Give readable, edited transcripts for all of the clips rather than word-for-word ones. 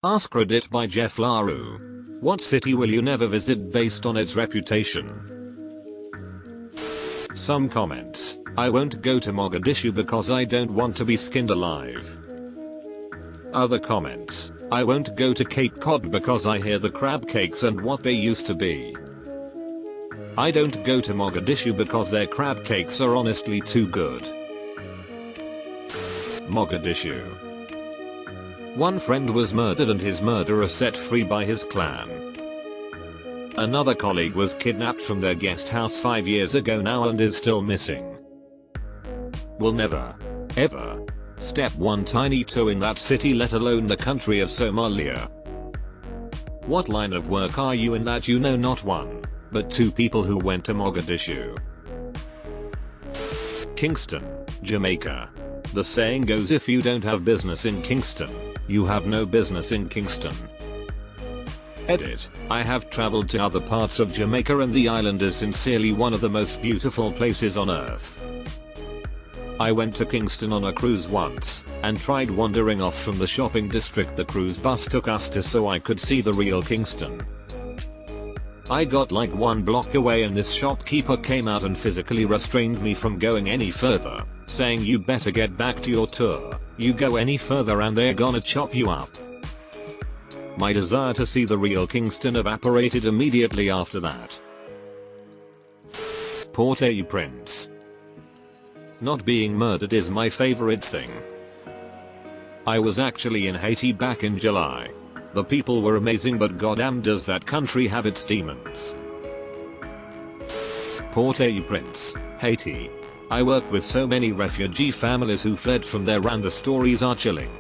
AskReddit by Jeff Laru. What city will you never visit based on its reputation? Some comments. I won't go to Mogadishu because I don't want to be skinned alive. Other comments. I won't go to Cape Cod because I hear the crab cakes and what they used to be. I don't go to Mogadishu because their crab cakes are honestly too good. Mogadishu. One friend was murdered and his murderer set free by his clan. Another colleague was kidnapped from their guest house 5 years ago now and is still missing. Will never, ever, step one tiny toe in that city, let alone the country of Somalia. What line of work are you in that you know not one, but two people who went to Mogadishu? Kingston, Jamaica. The saying goes, if you don't have business in Kingston, you have no business in Kingston. Edit. I have traveled to other parts of Jamaica and the island is sincerely one of the most beautiful places on earth. I went to Kingston on a cruise once, and tried wandering off from the shopping district the cruise bus took us to so I could see the real Kingston. I got like 1 block away and this shopkeeper came out and physically restrained me from going any further, saying you better get back to your tour, you go any further and they're gonna chop you up. My desire to see the real Kingston evaporated immediately after that. Port-au-Prince. Not being murdered is my favorite thing. I was actually in Haiti back in July. The people were amazing, but goddamn does that country have its demons. Port-au-Prince, Haiti. I work with so many refugee families who fled from there and the stories are chilling.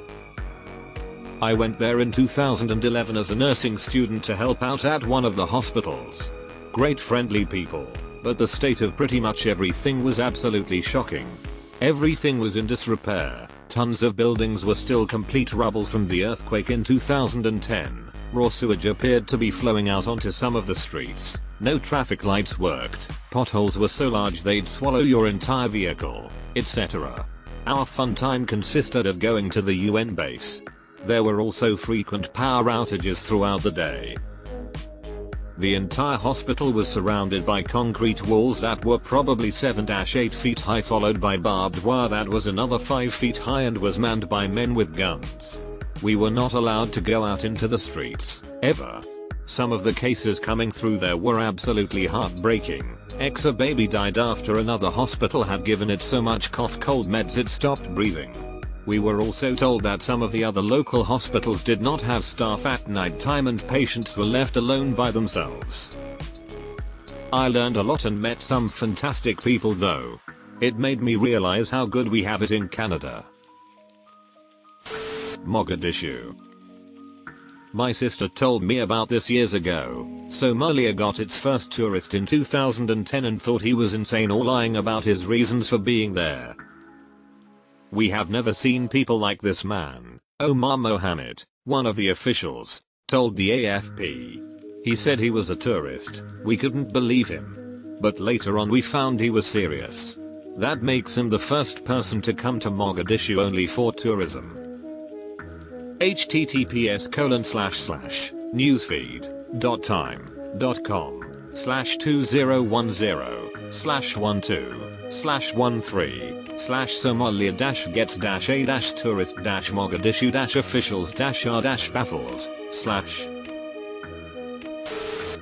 I went there in 2011 as a nursing student to help out at one of the hospitals. Great friendly people, but the state of pretty much everything was absolutely shocking. Everything was in disrepair, tons of buildings were still complete rubble from the earthquake in 2010, raw sewage appeared to be flowing out onto some of the streets, no traffic lights worked, potholes were so large they'd swallow your entire vehicle, etc. Our fun time consisted of going to the UN base. There were also frequent power outages throughout the day. The entire hospital was surrounded by concrete walls that were probably 7-8 feet high, followed by barbed wire that was another 5 feet high and was manned by men with guns. We were not allowed to go out into the streets, ever. Some of the cases coming through there were absolutely heartbreaking. A baby died after another hospital had given it so much cough cold meds it stopped breathing. We were also told that some of the other local hospitals did not have staff at night time and patients were left alone by themselves. I learned a lot and met some fantastic people though. It made me realize how good we have it in Canada. Mogadishu. My sister told me about this years ago. Somalia got its first tourist in 2010 and thought he was insane or lying about his reasons for being there. We have never seen people like this man, Omar Mohammed, one of the officials, told the AFP. He said he was a tourist, we couldn't believe him. But later on we found he was serious. That makes him the first person to come to Mogadishu only for tourism. https://newsfeed.time.com/2010/12/13/somalia-gets-a-officials-r-baffled/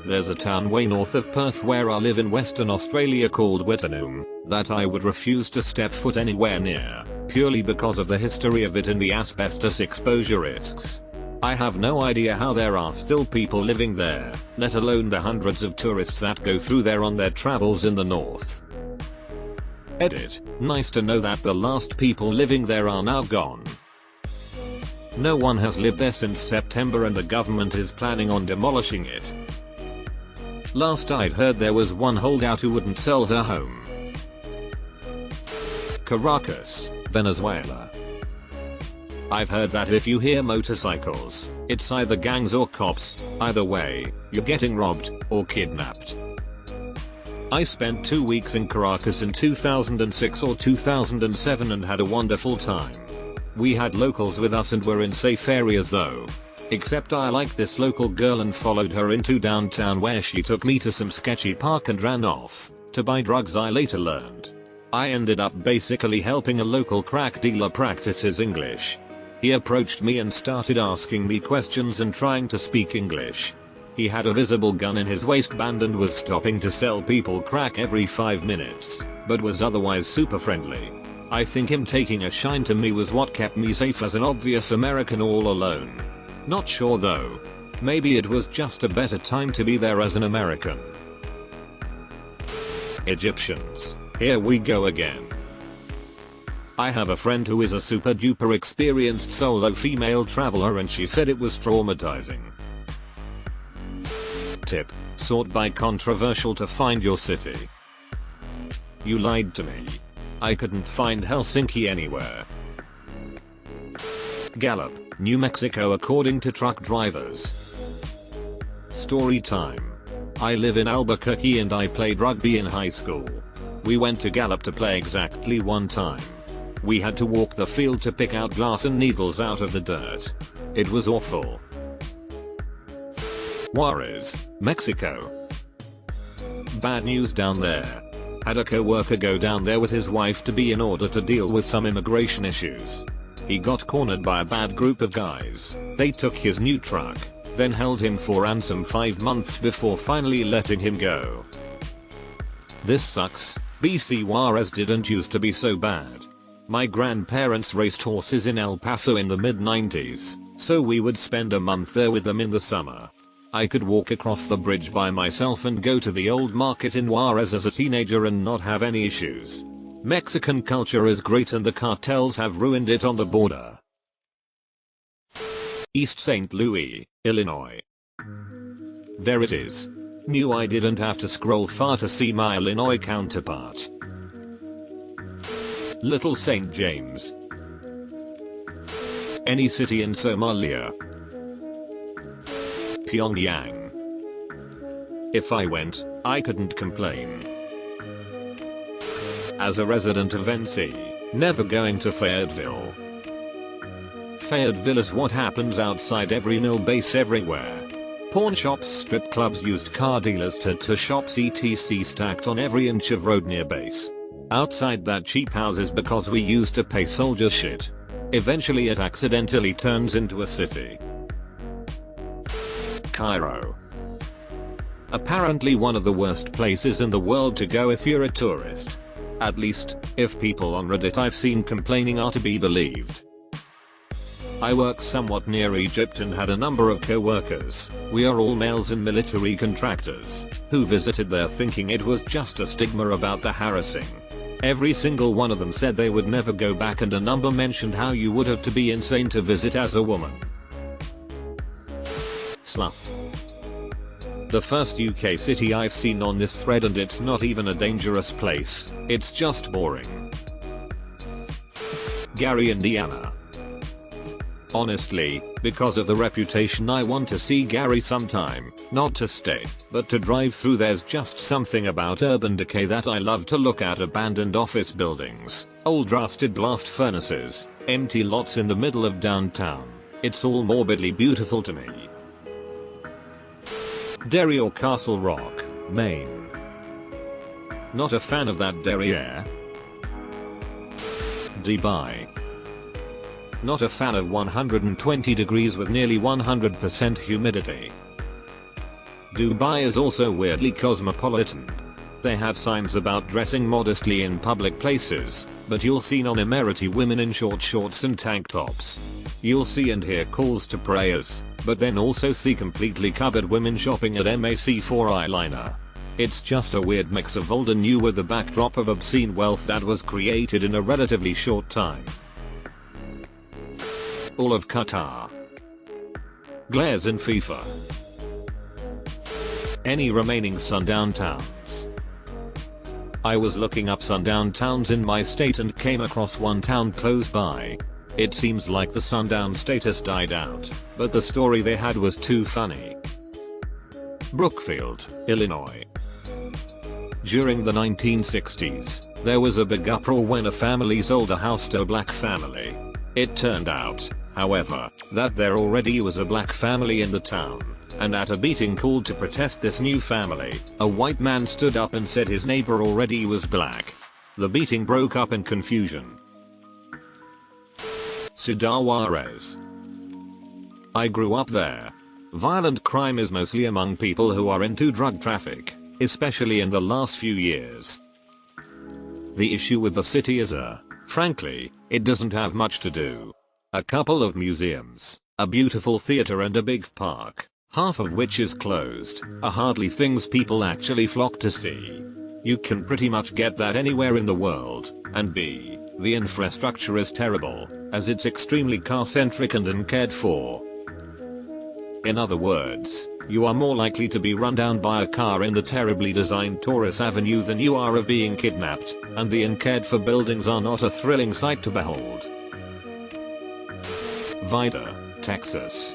There's a town way north of Perth where I live in Western Australia called Wittenoom that I would refuse to step foot anywhere near, purely because of the history of it and the asbestos exposure risks. I have no idea how there are still people living there, let alone the hundreds of tourists that go through there on their travels in the north. Edit. Nice to know that the last people living there are now gone. No one has lived there since September and the government is planning on demolishing it. Last I'd heard there was one holdout who wouldn't sell her home. Caracas, Venezuela. I've heard that if you hear motorcycles, it's either gangs or cops, either way, you're getting robbed or kidnapped. I spent 2 weeks in Caracas in 2006 or 2007 and had a wonderful time. We had locals with us and were in safe areas though. Except I liked this local girl and followed her into downtown where she took me to some sketchy park and ran off to buy drugs. I later learned I ended up basically helping a local crack dealer practice his English. He approached me and started asking me questions and trying to speak English. He had a visible gun in his waistband and was stopping to sell people crack every 5 minutes, but was otherwise super friendly. I think him taking a shine to me was what kept me safe as an obvious American all alone. Not sure though. Maybe it was just a better time to be there as an American. Egyptians. Here we go again. I have a friend who is a super duper experienced solo female traveler and she said it was traumatizing. Tip. Sort by controversial to find your city. You lied to me. I couldn't find Helsinki anywhere. Gallup, New Mexico according to truck drivers. Story time. I live in Albuquerque and I played rugby in high school. We went to Gallup to play exactly one time. We had to walk the field to pick out glass and needles out of the dirt. It was awful. Juarez, Mexico. Bad news down there. Had a co-worker go down there with his wife to be in order to deal with some immigration issues. He got cornered by a bad group of guys. They took his new truck, then held him for ransom 5 months before finally letting him go. This sucks. BC Juarez didn't used to be so bad. My grandparents raced horses in El Paso in the mid-90s, so we would spend a month there with them in the summer. I could walk across the bridge by myself and go to the old market in Juarez as a teenager and not have any issues. Mexican culture is great and the cartels have ruined it on the border. East St. Louis, Illinois. There it is. Knew I didn't have to scroll far to see my Illinois counterpart. Little St. James. Any city in Somalia. Pyongyang. If I went, I couldn't complain. As a resident of NC, never going to Fayetteville. Fayetteville is what happens outside every mill base everywhere. Pawn shops, strip clubs, used car dealers, tattoo shops etc stacked on every inch of road near base. Outside that, cheap houses because we used to pay soldiers shit. Eventually it accidentally turns into a city. Cairo. Apparently one of the worst places in the world to go if you're a tourist. At least, if people on Reddit I've seen complaining are to be believed. I work somewhat near Egypt and had a number of co-workers, we are all males and military contractors, who visited there thinking it was just a stigma about the harassing. Every single one of them said they would never go back and a number mentioned how you would have to be insane to visit as a woman. Slough. The first UK city I've seen on this thread and it's not even a dangerous place, it's just boring. Gary, Indiana. Honestly, because of the reputation I want to see Gary sometime, not to stay, but to drive through. There's just something about urban decay that I love to look at. Abandoned office buildings, old rusted blast furnaces, empty lots in the middle of downtown. It's all morbidly beautiful to me. Derry or Castle Rock, Maine. Not a fan of that derriere. Dubai. Not a fan of 120 degrees with nearly 100% humidity. Dubai is also weirdly cosmopolitan. They have signs about dressing modestly in public places, but you'll see non-emirati women in short shorts and tank tops. You'll see and hear calls to prayers, but then also see completely covered women shopping at MAC for eyeliner. It's just a weird mix of old and new with the backdrop of obscene wealth that was created in a relatively short time. All of Qatar. Glares in FIFA. Any remaining sundown towns? I was looking up sundown towns in my state and came across one town close by. It seems like the sundown status died out, but the story they had was too funny. Brookfield, Illinois. During the 1960s, there was a big uproar when a family sold a house to a black family. It turned out, However, that there already was a black family in the town, and at a meeting called to protest this new family, a white man stood up and said his neighbor already was black. The meeting broke up in confusion. Ciudad Juarez. I grew up there. Violent crime is mostly among people who are into drug traffic, especially in the last few years. The issue with the city is frankly, it doesn't have much to do. A couple of museums, a beautiful theater and a big park, half of which is closed, are hardly things people actually flock to see. You can pretty much get that anywhere in the world, and B, the infrastructure is terrible, as it's extremely car-centric and uncared for. In other words, you are more likely to be run down by a car in the terribly designed Taurus Avenue than you are of being kidnapped, and the uncared for buildings are not a thrilling sight to behold. Vida, Texas.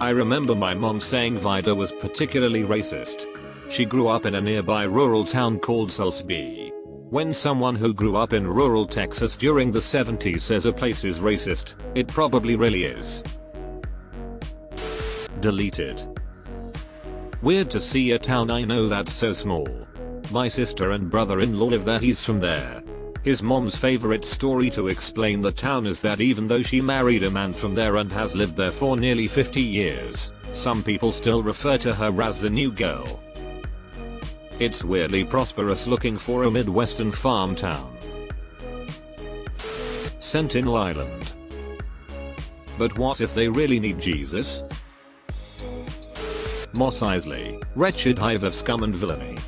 I remember my mom saying Vida was particularly racist. She grew up in a nearby rural town called Salisbury. When someone who grew up in rural Texas during the 70s says a place is racist, it probably really is. Deleted. Weird to see a town I know that's so small. My sister and brother-in-law live there. He's from there. His mom's favorite story to explain the town is that even though she married a man from there and has lived there for nearly 50 years, some people still refer to her as the new girl. It's weirdly prosperous looking for a Midwestern farm town. Sentinel Island. But what if they really need Jesus? Mos Eisley, wretched hive of scum and villainy.